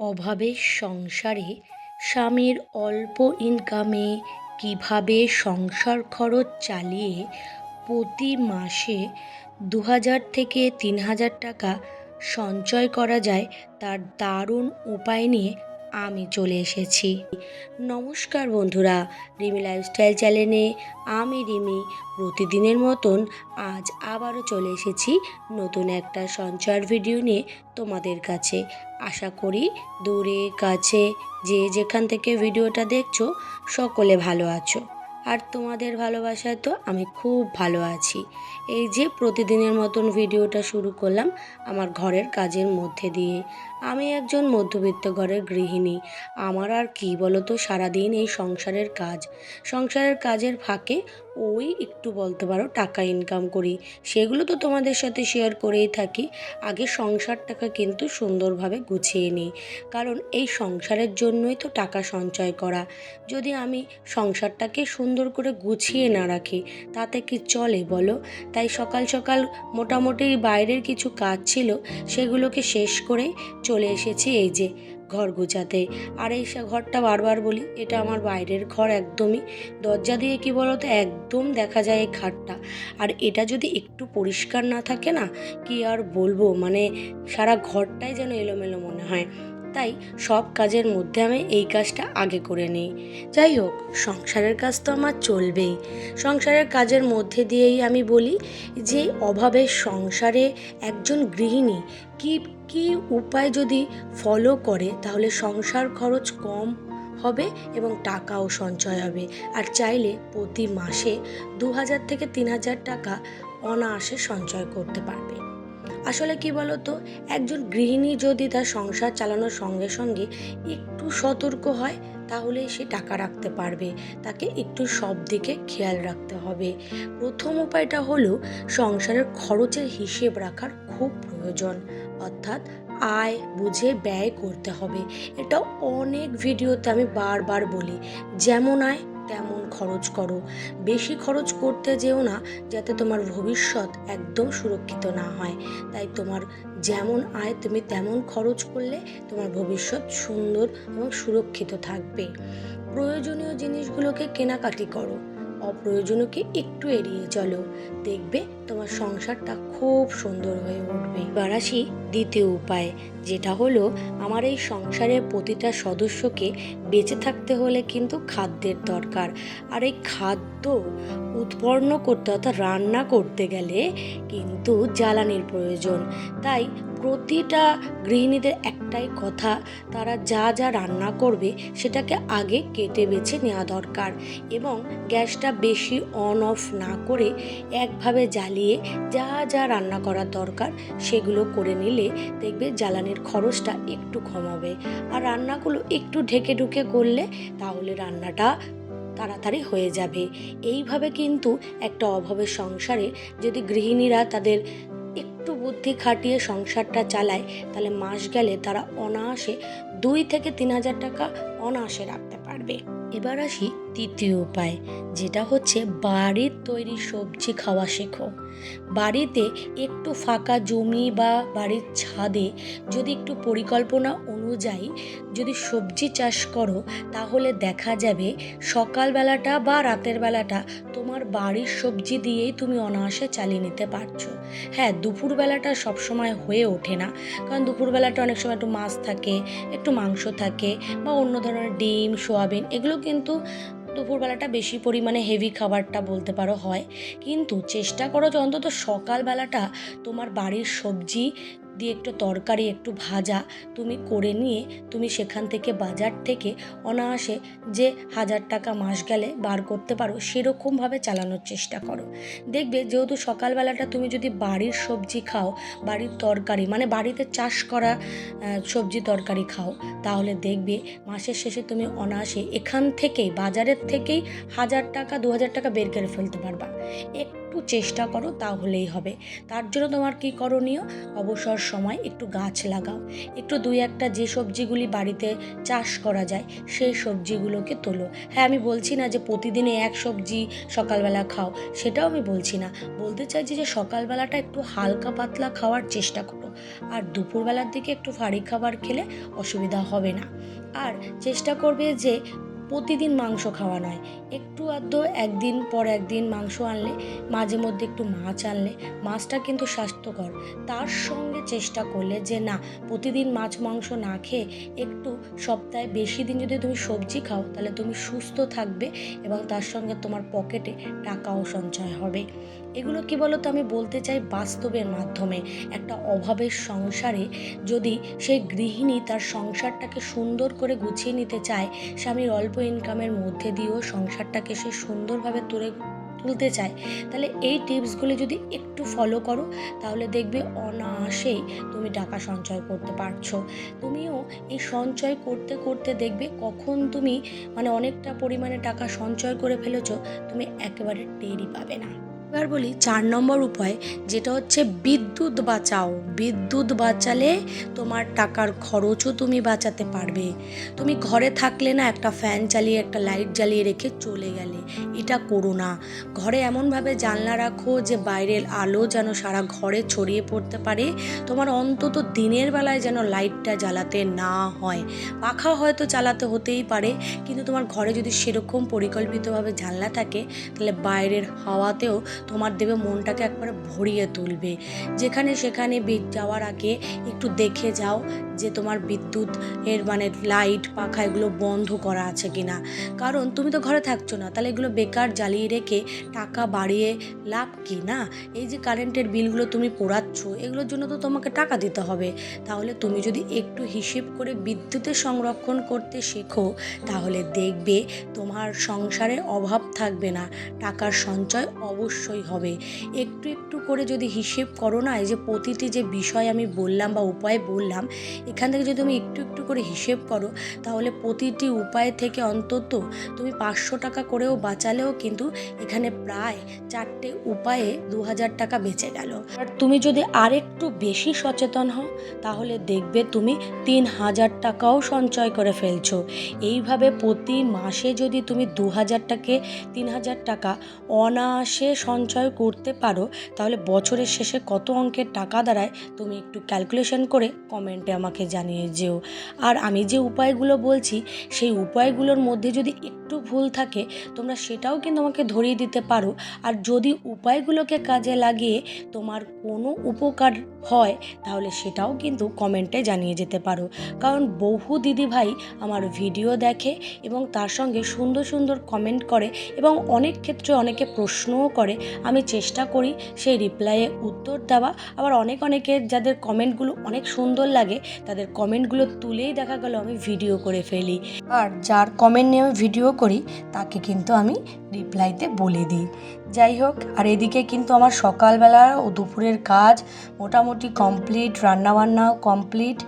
অভাবের সংসারে স্বামীর অল্প ইনকামে কিভাবে সংসার খরচ চালিয়ে প্রতি মাসে ২,০০০ থেকে ৩,০০০ টাকা সঞ্চয় করা যায় তার দারুণ উপায় নিয়ে আমি চলে এসেছি। নমস্কার বন্ধুরা, রিমি লাইফস্টাইল চ্যানেলে আমি রিমি প্রতিদিনের মতন আজ আবারও চলে এসেছি নতুন একটা সঞ্চয়ের ভিডিও নিয়ে তোমাদের কাছে। আশা করি দূরে কাছে যে যেখান থেকে ভিডিওটা দেখছো সকলে ভালো আছো, আর তোমাদের ভালোবাসায় তো আমি খুব ভালো আছি। এই যে প্রতিদিনের মতন ভিডিওটা শুরু করলাম আমার ঘরের কাজের মধ্যে দিয়ে। আমি একজন মধ্যবিত্ত ঘরের গৃহিণী। আমার আর কি বলো তো, সারাদিন এই সংসারের কাজের ফাঁকে ওই একটু বলতে পারো টাকা ইনকাম করি, সেগুলো তো তোমাদের সাথে শেয়ার করেই থাকি। আগে সংসারটাকে কিন্তু সুন্দরভাবে গুছিয়ে নিই, কারণ এই সংসারের জন্যই তো টাকা সঞ্চয় করা। যদি আমি সংসারটাকে সুন্দর করে গুছিয়ে না রাখি তাতে কি চলে বলো? তাই সকাল সকাল মোটামুটি বাইরের কিছু কাজ ছিল, সেগুলোকে শেষ করে চলে এসেছি এই যে ঘর গোছাতে। আর এই ঘরটা বারবার বলি, এটা আমার বাইরের ঘর একদমই। দরজা দিয়ে কি বলতো একদম দেখা যায় এই খাটটা। আর এটা যদি একটু পরিষ্কার না থাকে না, কি আর বলবো, মানে সারা ঘরটাই যেন এলোমেলো মনে হয়। তাই সব কাজের মধ্যে আমি এই কাজটা আগে করে নিই। যাই হোক, সংসারের কাজ তো আমার চলবেই। সংসারের কাজের মধ্যে দিয়েই আমি বলি যে অভাবের সংসারে একজন গৃহিণী কি কি উপায় যদি ফলো করে তাহলে সংসার খরচ কম হবে এবং টাকাও সঞ্চয় হবে। আর চাইলে প্রতি মাসে ২,০০০ থেকে ৩,০০০ টাকা অনায়াসে সঞ্চয় করতে পারবে। আসলে কি বলতো, একজন গৃহিণী যদি তার সংসার চালানোর সঙ্গে সঙ্গে একটু সতর্ক হয় তাহলে সে টাকা রাখতে পারবে। তাকে একটু সব দিকে খেয়াল রাখতে হবে। প্রথম উপায়টা হলো সংসারের খরচের হিসেব রাখার খুব প্রয়োজন, অর্থাৎ আয় বুঝে ব্যয় করতে হবে। এটা অনেক ভিডিওতে আমি বারবার বলি, যেমন আয় তেমন খরচ করো। বেশি খরচ করতে যেও না, যাতে তোমার ভবিষ্যৎ একদম সুরক্ষিত না হয়। তাই তোমার যেমন আয় তুমি তেমন খরচ করলে তোমার ভবিষ্যৎ সুন্দর এবং সুরক্ষিত থাকবে। প্রয়োজনীয় জিনিসগুলোকে কেনাকাটি করো, অপ্রয়োজনীয়কে একটু এড়িয়ে চলো। দেখবে তোমার সংসারটা খুব সুন্দর হয়ে উঠবে। এবার আসি দ্বিতীয় উপায়, যেটা হলো আমার এই সংসারের প্রতিটা সদস্যকে বেঁচে থাকতে হলে কিন্তু খাদ্যের দরকার। আর এই খাদ্য উৎপন্ন করতে অর্থাৎ রান্না করতে গেলে কিন্তু জ্বালানির প্রয়োজন। তাই প্রতিটা গৃহিণীদের একটাই কথা, তারা যা যা রান্না করবে সেটাকে আগে কেটে বেছে নেওয়া দরকার এবং গ্যাসটা বেশি অন অফ না করে একভাবে জ্বালিয়ে যা যা রান্না করার দরকার সেগুলো করে নিলে দেখবে জ্বালানির খরচটা একটু কমাবে। আর রান্নাগুলো একটু ঢেকে ঢুকে করলে তাহলে রান্নাটা তাড়াতাড়ি হয়ে যাবে। এইভাবে কিন্তু একটা অভাবের সংসারে যদি গৃহিণীরা তাদের একটু বুদ্ধি খাটিয়ে সংসারটা চালায় তাহলে মাস গেলে তারা অনায়াসে ২ থেকে ৩,০০০ টাকা অনায়াসে রাখতে পারবে। এবার আসি তৃতীয় উপায়, যেটা হচ্ছে বাড়ির তৈরি সবজি খাওয়া শেখো। বাড়িতে একটু ফাঁকা জমি বা বাড়ির ছাদে যদি একটু পরিকল্পনা অনুযায়ী যদি সবজি চাষ করো তাহলে দেখা যাবে সকালবেলাটা বা রাতের বেলাটা তোমার বাড়ির সবজি দিয়েই তুমি অনায়াসে চালিয়ে নিতে পারছো। হ্যাঁ, দুপুরবেলাটা সবসময় হয়ে ওঠে না, কারণ দুপুরবেলাটা অনেক সময় একটু মাছ থাকে, একটু মাংস থাকে বা অন্য ধরনের ডিম সোয়াবিন, এগুলো কিন্তু দুপুরবেলাটা বেশি পরিমাণে হেভি খাবারটা বলতে পারো হয়। কিন্তু চেষ্টা করো যে অন্তত সকালবেলাটা তোমার বাড়ির সবজি দিয়ে একটু তরকারি একটু ভাজা তুমি করে নিয়ে তুমি সেখান থেকে বাজার থেকে অনায়াসে যে ১,০০০ টাকা মাস গেলে বার করতে পারো সেরকমভাবে চালানোর চেষ্টা করো। দেখবে যেহেতু সকালবেলাটা তুমি যদি বাড়ির সবজি খাও, বাড়ির তরকারি মানে বাড়িতে চাষ করা সবজি তরকারি খাও, তাহলে দেখবে মাসের শেষে তুমি অনায়াসে এখান থেকেই বাজারের থেকেই ১,০০০ টাকা ২,০০০ টাকা বের করে ফেলতে পারবা। একটু চেষ্টা করো তাহলেই হবে। তার জন্য তোমার কি করণীয়, অবসর সময় একটু গাছ লাগাও, একটু ২-১টা যে সবজিগুলি বাড়িতে চাষ করা যায় সেই সবজিগুলোকে তোলো। হ্যাঁ, আমি বলছি না যে প্রতিদিনে এক সবজি সকালবেলা খাও, সেটাও আমি বলছি না। বলতে চাইছি যে সকালবেলাটা একটু হালকা পাতলা খাওয়ার চেষ্টা করো। আর দুপুরবেলার দিকে একটু ভারী খাবার খেলে অসুবিধা হবে না। আর চেষ্টা করবে যে প্রতিদিন মাংস খাওয়া নয়, একটু আধটু একদিন পর একদিন মাংস আনলে, মাঝে মধ্যে একটু মাছ আনলে, মাছটা কিন্তু স্বাস্থ্যকর। তার সঙ্গে চেষ্টা করলে যে না, প্রতিদিন মাছ মাংস না খেয়ে একটু সপ্তাহে বেশি দিন যদি তুমি সবজি খাও, তাহলে তুমি সুস্থ থাকবে এবং তার সঙ্গে তোমার পকেটে টাকাও সঞ্চয় হবে। এগুলো কি বলো তো, আমি বলতে চাই বাস্তবের মাধ্যমে। একটা অভাবের সংসারে যদি সেই গৃহিণী তার সংসারটাকে সুন্দর করে গুছিয়ে নিতে চায়, স্বামীর অল্প ইনকামের মধ্যে দিয়েও সংসারটাকে সে সুন্দরভাবে তুলতে চায়, তাহলে এই টিপসগুলি যদি একটু ফলো করো, তাহলে দেখবে অনায়াসেই তুমি টাকা সঞ্চয় করতে পারছো। তুমিও এই সঞ্চয় করতে করতে দেখবে কখন তুমি অনেকটা পরিমাণে টাকা সঞ্চয় করে ফেলেছো, তুমি একেবারে টেরই পাবে না। এবার বলি 4 নম্বর উপায়, যেটা হচ্ছে বিদ্যুৎ বাঁচাও। বিদ্যুৎ বাঁচালে তোমার টাকার খরচও তুমি বাঁচাতে পারবে। তুমি ঘরে থাকলে না, একটা ফ্যান চালিয়ে একটা লাইট জ্বালিয়ে রেখে চলে গেলে, এটা করো না। ঘরে এমনভাবে জানলা রাখো যে বাইরের আলো যেন সারা ঘরে ছড়িয়ে পড়তে পারে। তোমার অন্তত দিনের বেলায় যেন লাইটটা জ্বালাতে না হয়। পাখা হয়তো চালাতে হতেই পারে, কিন্তু তোমার ঘরে যদি সেরকম পরিকল্পিতভাবে জানলা থাকে, তাহলে বাইরের হাওয়াতেও তোমার দেবে মনটাকে একবারে ভরিয়ে তুলবে। যেখানে সেখানে যাওয়ার আগে একটু দেখে যাও যে তোমার বিদ্যুৎ এর লাইট পাখা এগুলো বন্ধ করা আছে কিনা। কারণ তুমি তো ঘরে থাকছো না, তাহলে এগুলো বেকার জ্বালিয়ে রেখে টাকা বাড়িয়ে লাভ কি না? এই যে কারেন্টের বিলগুলো তুমি পোড়াচ্ছ, এগুলোর জন্য তো তোমাকে টাকা দিতে হবে। তাহলে তুমি যদি একটু হিসেব করে বিদ্যুতের সংরক্ষণ করতে শেখো, তাহলে দেখবে তোমার সংসারে অভাব থাকবে না, টাকার সঞ্চয় অবশ্যই হবে। একটু একটু করে যদি হিসেব করো না, এই যে প্রতিটি যে বিষয় আমি বললাম বা উপায় বললাম, এখান থেকে যদি তুমি একটু একটু করে হিসেব করো, তাহলে প্রতিটি উপায় থেকে অন্তত তুমি 500 টাকা করেও বাঁচালেও কিন্তু এখানে প্রায় 4টে উপায়ে 2000 টাকা বেঁচে গেল। আর তুমি যদি আরেকটু বেশি সচেতন হও, তাহলে দেখবে তুমি 3000 টাকাও সঞ্চয় করে ফেলছো। এইভাবে প্রতি মাসে যদি তুমি 2000 থেকে 3000 টাকা অনায়াসে সঞ্চয় করতে পারো, তাহলে বছরের শেষে কত অঙ্কের টাকা দাঁড়ায় তুমি একটু ক্যালকুলেশন করে কমেন্টে আমাকে জানিয়ে যেও। আর আমি যে উপায়গুলো বলছি, সেই উপায়গুলোর মধ্যে যদি একটু ভুল থাকে, তোমরা সেটাও কিন্তু আমাকে ধরিয়ে দিতে পারো। আর যদি উপায়গুলোকে কাজে লাগিয়ে তোমার কোনো উপকার হয়, তাহলে সেটাও কিন্তু কমেন্টে জানিয়ে যেতে পারো। কারণ বহু দিদিভাই আমার ভিডিও দেখে এবং তার সঙ্গে সুন্দর সুন্দর কমেন্ট করে এবং অনেক ক্ষেত্রে অনেকে প্রশ্নও করে। আমি চেষ্টা করি সেই রিপ্লাইয়ে উত্তর দেওয়া। আবার অনেকের যাদের কমেন্টগুলো অনেক সুন্দর লাগে, তাদের কমেন্টগুলো তুলেই দেখা গেল আমি ভিডিও করে ফেলি। আর যার কমেন্ট নিয়ে আমি ভিডিও করি, তাকে কিন্তু আমি রিপ্লাইতে বলে দিই। যাই হোক, আর এদিকে কিন্তু আমার সকালবেলা ও দুপুরের কাজ মোটামুটি কমপ্লিট, রান্নাবান্নাও কমপ্লিট।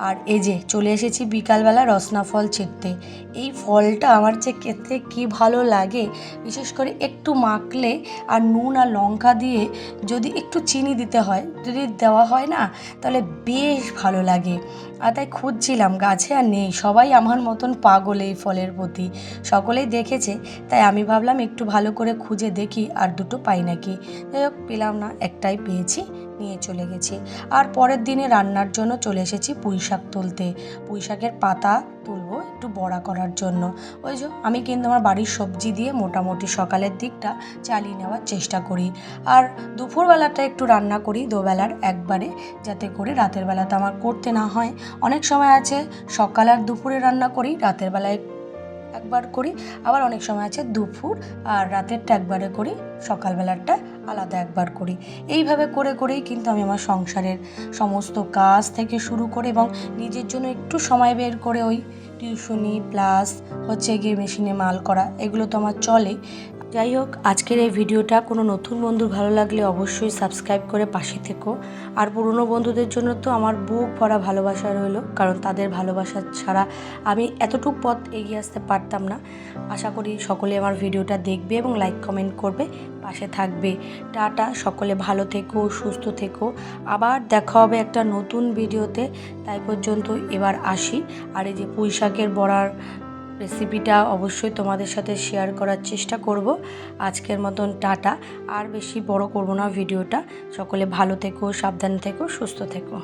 আর এই যে চলে এসেছি বিকালবেলা রসনা ফল ছিঁড়তে। এই ফলটা আমার যে খেতে কী ভালো লাগে, বিশেষ করে একটু মাখলে আর নুন আর লঙ্কা দিয়ে যদি একটু চিনি দিতে হয়, যদি দেওয়া হয় না, তাহলে বেশ ভালো লাগে। আর তাই খুঁজছিলাম, গাছে আর নেই। সবাই আমার মতন পাগল এই ফলের প্রতি, সকলেই দেখেছে, তাই আমি ভাবলাম একটু ভালো করে খুঁজে দেখি আর দুটো পাই নাকি। যাই হোক, পেলাম না, একটাই পেয়েছি, নিয়ে চলে গেছি। আর পরের দিনে রান্নার জন্য চলে এসেছি পুঁই শাক তুলতে। পুঁই শাকের পাতা তুলবো একটু বড়া করার জন্য। ওই যে আমি কিন্তু আমার বাড়ির সবজি দিয়ে মোটামুটি সকালের দিকটা চালিয়ে নেওয়ার চেষ্টা করি। আর দুপুরবেলাটা একটু রান্না করি দুবেলার একবারে, যাতে করে রাতের বেলাটা আমার করতে না হয়। অনেক সময় আছে সকাল আর দুপুরে রান্না করি, রাতের বেলায় একবার করি। আবার অনেক সময় আছে দুপুর আর রাতেরটা একবারে করি, সকালবেলারটা আলাদা একবার করি। এইভাবে করে করেই কিন্তু আমি আমার সংসারের সমস্ত কাজ থেকে শুরু করে এবং নিজের জন্য একটু সময় বের করে ওই টিউশনি প্লাস হচ্ছে গিয়ে মেশিনে মাল করা, এগুলো তো আমার চলে। যাই হোক, আজকের এই ভিডিওটা কোনো নতুন বন্ধু ভালো লাগলে অবশ্যই সাবস্ক্রাইব করে পাশে থেকো। আর পুরনো বন্ধুদের জন্য তো আমার বুক ভরা ভালোবাসা রইল, কারণ তাদের ভালোবাসা ছাড়া আমি এতটুকু পথ এগিয়ে আসতে পারতাম না। আশা করি সকলে আমার ভিডিওটা দেখবে এবং লাইক কমেন্ট করবে, পাশে থাকবে। টাটা, সকলে ভালো থেকো, সুস্থ থেকো। আবার দেখা হবে একটা নতুন ভিডিওতে। তাই পর্যন্ত এবার আসি। আর এই যে পুঁই শাকের বড়ার রেসিপিটা অবশ্যই তোমাদের সাথে শেয়ার করার চেষ্টা করব। আজকের মতন টাটা, আর বেশি বড় করব না ভিডিওটা। সকলে ভালো থেকো, সাবধানে থেকো, সুস্থ থেকো।